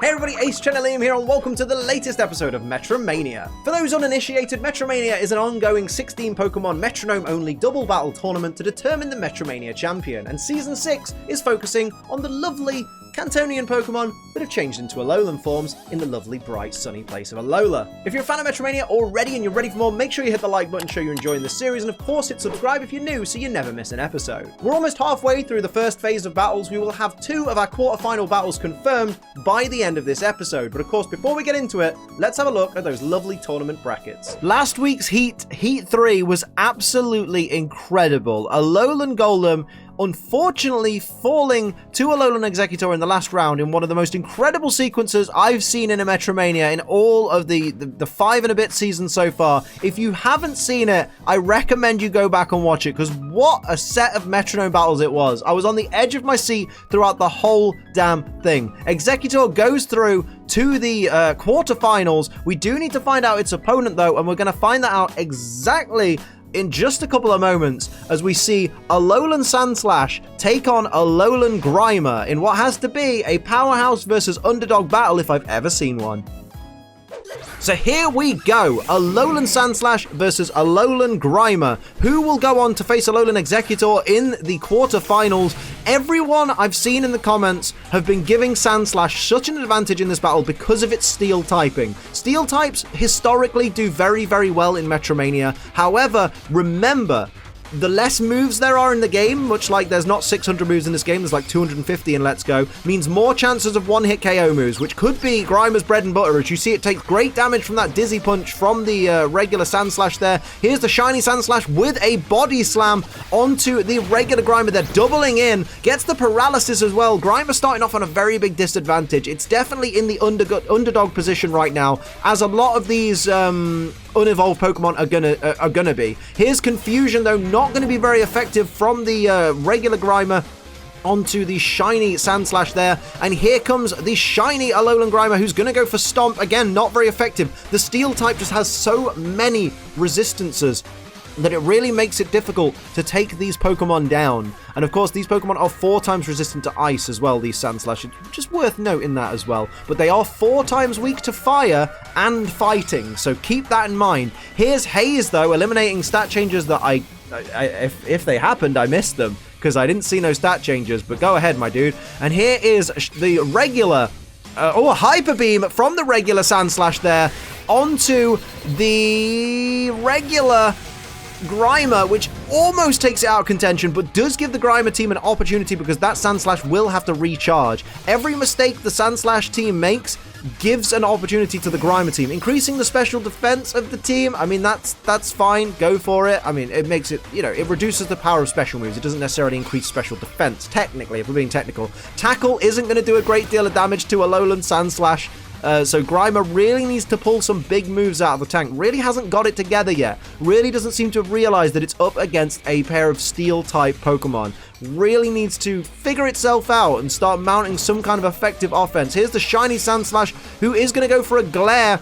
Hey everybody, Ace Channel Liam here and welcome to the latest episode of MetroMania. For those uninitiated, MetroMania is an ongoing 16 Pokemon Metronome-only double battle tournament to determine the MetroMania Champion, and Season 6 is focusing on the lovely Cantonian Pokemon that have changed into Alolan forms in the lovely, bright, sunny place of Alola. If you're a fan of Metromania already and you're ready for more, make sure you hit the like button, show you're enjoying the series, and of course hit subscribe if you're new so you never miss an episode. We're almost halfway through the first phase of battles. We will have 2 of our quarterfinal battles confirmed by the end of this episode, but of course before we get into it, let's have a look at those lovely tournament brackets. Last week's Heat 3, was absolutely incredible. Alolan Golem unfortunately falling to Alolan Exeggutor in the last round in one of the most incredible sequences I've seen in a Metromania in all of the 5 and a bit seasons so far. If you haven't seen it, I recommend you go back and watch it, because what a set of Metronome battles it was. I was on the edge of my seat throughout the whole damn thing. Exeggutor goes through to the quarterfinals. We do need to find out its opponent though, and we're going to find that out exactly in just a couple of moments as we see Alolan Sandslash take on Alolan Grimer in what has to be a powerhouse versus underdog battle if I've ever seen one. So here we go, Alolan Sandslash versus Alolan Grimer. Who will go on to face Alolan Exeggutor in the quarterfinals? Everyone I've seen in the comments have been giving Sandslash such an advantage in this battle because of its steel typing. Steel types historically do very, very well in Metromania. However, remember, the less moves there are in the game, much like there's not 600 moves in this game, there's like 250 in Let's Go, means more chances of one-hit KO moves, which could be Grimer's bread and butter. As you see, it takes great damage from that Dizzy Punch from the regular Sandslash there. Here's the shiny Sandslash with a body slam onto the regular Grimer. They're doubling in, gets the paralysis as well. Grimer starting off on a very big disadvantage. It's definitely in the underdog position right now, as a lot of these unevolved Pokemon are gonna be. Here's Confusion though, not going to be very effective from the regular Grimer onto the shiny Sandslash there, and here comes the shiny Alolan Grimer who's going to go for Stomp. Again, not very effective. The steel type just has so many resistances that it really makes it difficult to take these Pokemon down. And of course, these Pokemon are 4 times resistant to ice as well, these Sandslash. It's just worth noting that as well. But they are 4 times weak to fire and fighting, so keep that in mind. Here's Haze though, eliminating stat changes that if they happened, I missed them, because I didn't see no stat changes, but go ahead, my dude. And here is the regular, a Hyper Beam from the regular Sandslash there, onto the regular Grimer, which almost takes it out of contention, but does give the Grimer team an opportunity because that Sandslash will have to recharge. Every mistake the Sandslash team makes gives an opportunity to the Grimer team. Increasing the special defense of the team, I mean, that's fine, go for it. I mean, it makes it, you know, it reduces the power of special moves. It doesn't necessarily increase special defense, technically, if we're being technical. Tackle isn't going to do a great deal of damage to Alolan Sandslash. So Grimer really needs to pull some big moves out of the tank. Really hasn't got it together yet. Really doesn't seem to have realized that it's up against a pair of steel-type Pokemon. Really needs to figure itself out and start mounting some kind of effective offense. Here's the shiny Sandslash, who is going to go for a Glare,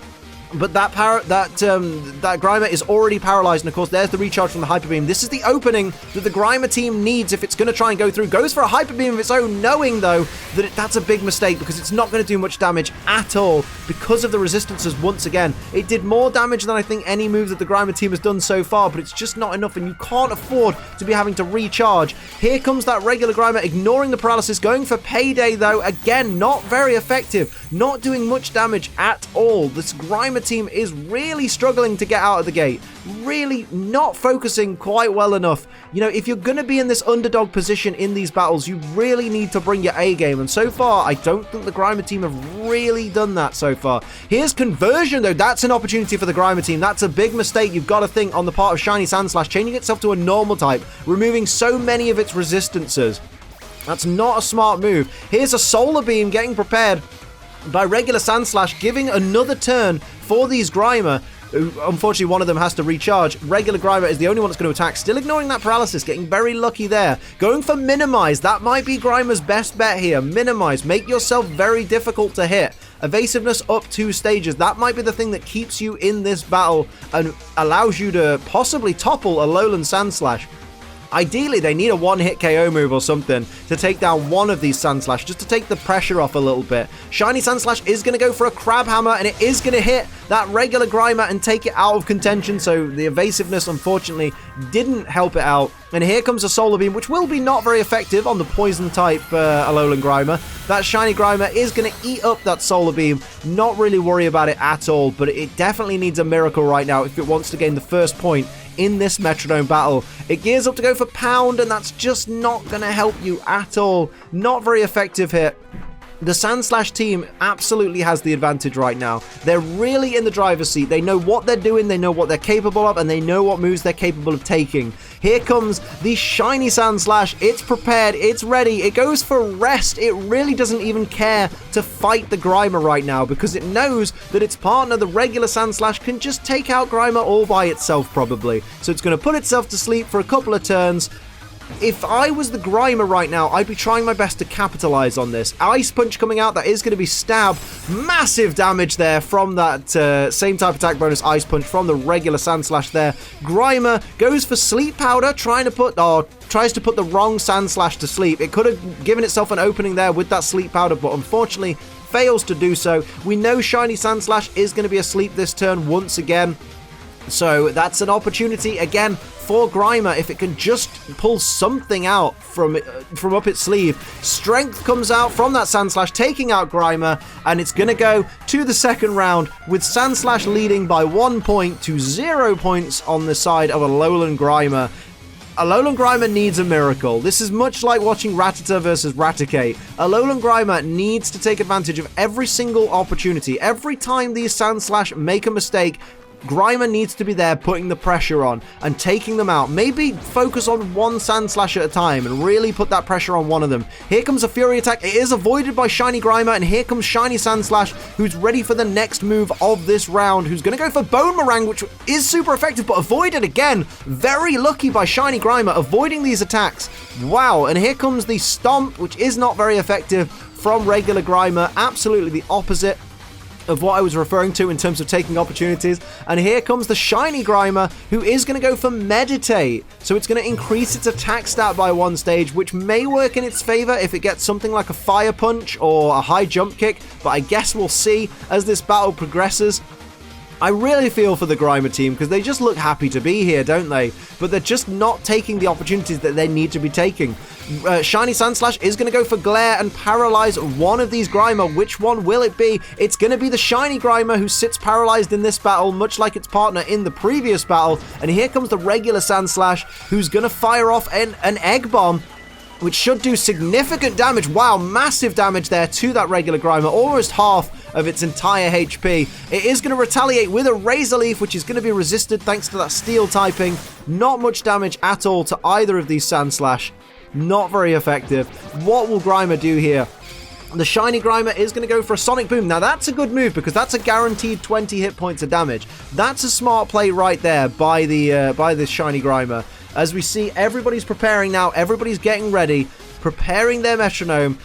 but that Grimer is already paralyzed, and of course there's the recharge from the Hyper Beam. This is the opening that the Grimer team needs if it's going to try and go through. Goes for a Hyper Beam of its own, knowing though that that's a big mistake because it's not going to do much damage at all because of the resistances. Once again, it did more damage than I think any move that the Grimer team has done so far, but it's just not enough, and you can't afford to be having to recharge. Here comes that regular Grimer, ignoring the paralysis, going for Payday though. Again, not very effective, not doing much damage at all. This Grimer team is really struggling to get out of the gate, really not focusing quite well enough. You know, if you're going to be in this underdog position in these battles, you really need to bring your A game, and so far I don't think the Grimer team have really done that so far. Here's Conversion though, that's an opportunity for the Grimer team. That's a big mistake, you've got to think, on the part of shiny Sandslash, changing itself to a normal type, removing so many of its resistances. That's not a smart move. Here's a Solar Beam getting prepared by regular Sandslash, giving another turn for these Grimer. Unfortunately, one of them has to recharge. Regular Grimer is the only one that's going to attack, still ignoring that paralysis, getting very lucky there. Going for Minimize, that might be Grimer's best bet here. Minimize, make yourself very difficult to hit. Evasiveness up 2 stages, that might be the thing that keeps you in this battle and allows you to possibly topple Alolan Sandslash. Ideally, they need a one-hit KO move or something to take down one of these Sandslash, just to take the pressure off a little bit. Shiny Sandslash is going to go for a Crab Hammer, and it is going to hit that regular Grimer and take it out of contention, so the evasiveness, unfortunately, didn't help it out. And here comes a Solar Beam, which will be not very effective on the Poison-type Alolan Grimer. That Shiny Grimer is going to eat up that Solar Beam, not really worry about it at all, but it definitely needs a miracle right now if it wants to gain the first point in this Metronome battle. It gears up to go for Pound, and that's just not going to help you at all. Not very effective hit. The Sandslash team absolutely has the advantage right now. They're really in the driver's seat. They know what they're doing, they know what they're capable of, and they know what moves they're capable of taking. Here comes the shiny Sandslash. It's prepared, it's ready, it goes for rest. It really doesn't even care to fight the Grimer right now because it knows that its partner, the regular Sandslash, can just take out Grimer all by itself probably. So it's going to put itself to sleep for a couple of turns. If I was the Grimer right now, I'd be trying my best to capitalize on this. Ice Punch coming out, that is going to be Stab. Massive damage there from that same type attack bonus Ice Punch from the regular Sandslash there. Grimer goes for Sleep Powder, tries to put the wrong Sandslash to sleep. It could have given itself an opening there with that Sleep Powder, but unfortunately fails to do so. We know Shiny Sandslash is going to be asleep this turn once again. So that's an opportunity again for Grimer if it can just pull something out from up its sleeve. Strength comes out from that Sandslash, taking out Grimer, and it's going to go to the second round with Sandslash leading by 1 point to 0 points on the side of Alolan Grimer. Alolan Grimer needs a miracle. This is much like watching Rattata versus Raticate. Alolan Grimer needs to take advantage of every single opportunity. Every time these Sandslash make a mistake, Grimer needs to be there putting the pressure on and taking them out. Maybe focus on one Sandslash at a time and really put that pressure on one of them. Here comes a Fury attack. It is avoided by Shiny Grimer, and here comes Shiny Sandslash, who's ready for the next move of this round, who's going to go for Bone Meringue, which is super effective, but avoided again. Very lucky by Shiny Grimer, avoiding these attacks. Wow, and here comes the Stomp, which is not very effective from regular Grimer. Absolutely the opposite of what I was referring to in terms of taking opportunities. And here comes the Shiny Grimer, who is going to go for Meditate. So it's going to increase its attack stat by 1 stage, which may work in its favor if it gets something like a Fire Punch or a high jump kick, but I guess we'll see as this battle progresses. I really feel for the Grimer team because they just look happy to be here, don't they? But they're just not taking the opportunities that they need to be taking. Shiny Sandslash is going to go for Glare and paralyze one of these Grimer. Which one will it be? It's going to be the Shiny Grimer who sits paralyzed in this battle, much like its partner in the previous battle. And here comes the regular Sandslash, who's going to fire off an Egg Bomb, which should do significant damage. Wow, massive damage there to that regular Grimer, almost half of its entire HP. It is going to retaliate with a Razor Leaf, which is going to be resisted thanks to that Steel typing. Not much damage at all to either of these Sandslash. Not very effective. What will Grimer do here? The Shiny Grimer is going to go for a Sonic Boom. Now, that's a good move because that's a guaranteed 20 hit points of damage. That's a smart play right there by the Shiny Grimer. As we see, everybody's preparing now. Everybody's getting ready, preparing their metronome.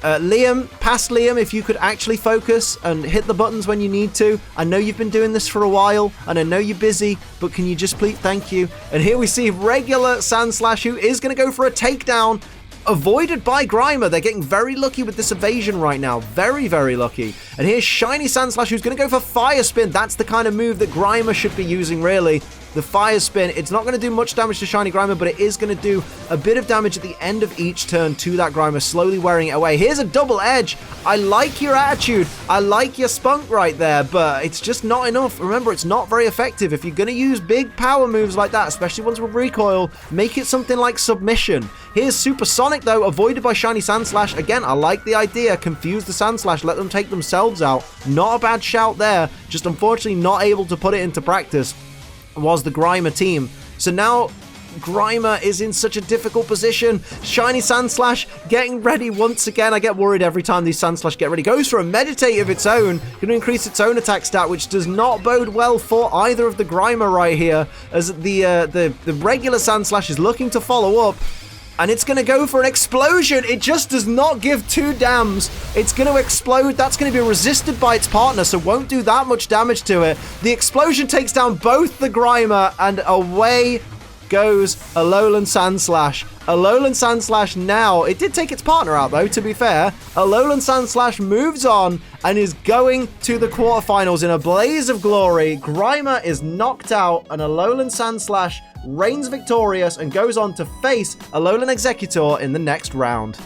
Liam, past Liam, if you could actually focus and hit the buttons when you need to. I know you've been doing this for a while, and I know you're busy, but can you just please, thank you. And here we see regular Sandslash, who is going to go for a takedown, avoided by Grimer. They're getting very lucky with this evasion right now. Very, very lucky. And here's Shiny Sandslash, who's going to go for Fire Spin. That's the kind of move that Grimer should be using, really. The Fire Spin, it's not going to do much damage to Shiny Grimer, but it is going to do a bit of damage at the end of each turn to that Grimer, slowly wearing it away. Here's a Double Edge. I like your attitude. I like your spunk right there, but it's just not enough. Remember, it's not very effective. If you're going to use big power moves like that, especially ones with recoil, make it something like Submission. Here's Supersonic, though, avoided by Shiny Sandslash. Again, I like the idea. Confuse the Sandslash. Let them take themselves out. Not a bad shout there. Just unfortunately not able to put it into practice was the Grimer team. So now Grimer is in such a difficult position. Shiny Sandslash getting ready once again. I get worried every time these Sandslash get ready. Goes for a Meditate of its own. Going to increase its own attack stat, which does not bode well for either of the Grimer right here, as the regular Sandslash is looking to follow up. And it's going to go for an explosion. It just does not give two damns. It's going to explode. That's going to be resisted by its partner, so won't do that much damage to it. The explosion takes down both the Grimer, and away goes Alolan Sandslash. Alolan Sandslash now, it did take its partner out though, to be fair. Alolan Sandslash moves on and is going to the quarterfinals in a blaze of glory. Grimer is knocked out and Alolan Sandslash reigns victorious and goes on to face Alolan Exeggutor in the next round.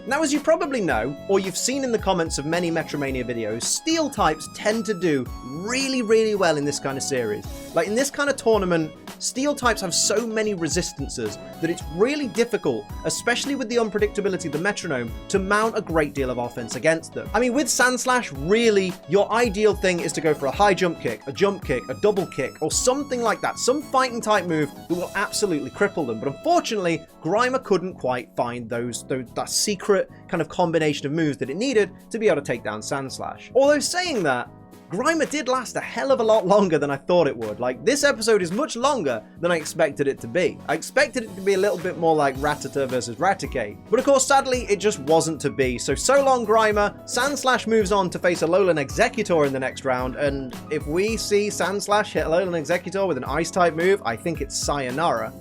Now, as you probably know, or you've seen in the comments of many Metromania videos, Steel types tend to do really, really well in this kind of series. Like, in this kind of tournament, Steel types have so many resistances that it's really difficult, especially with the unpredictability of the Metronome, to mount a great deal of offense against them. I mean, with Sandslash, really, your ideal thing is to go for a high jump kick, a double kick, or something like that. Some fighting type move that will absolutely cripple them. But unfortunately, Grimer couldn't quite find that secret kind of combination of moves that it needed to be able to take down Sandslash. Although saying that, Grimer did last a hell of a lot longer than I thought it would. Like, this episode is much longer than I expected it to be. I expected it to be a little bit more like Rattata versus Raticate. But of course, sadly, it just wasn't to be. So long, Grimer. Sandslash moves on to face Alolan Exeggutor in the next round. And if we see Sandslash hit Alolan Exeggutor with an Ice-type move, I think it's sayonara.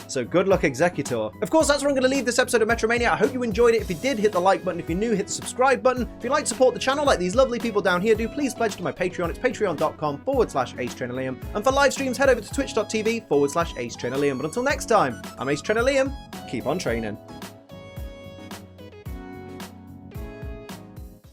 So good luck, Exeggutor. Of course, that's where I'm going to leave this episode of Metromania. I hope you enjoyed it. If you did, hit the like button. If you're new, hit the subscribe button. If you'd like to support the channel like these lovely people down here do, please pledge to my Patreon. It's patreon.com/AceTrainerLiam. And for live streams, head over to twitch.tv/AceTrainerLiam. But until next time, I'm Ace Trainer Liam. Keep on training.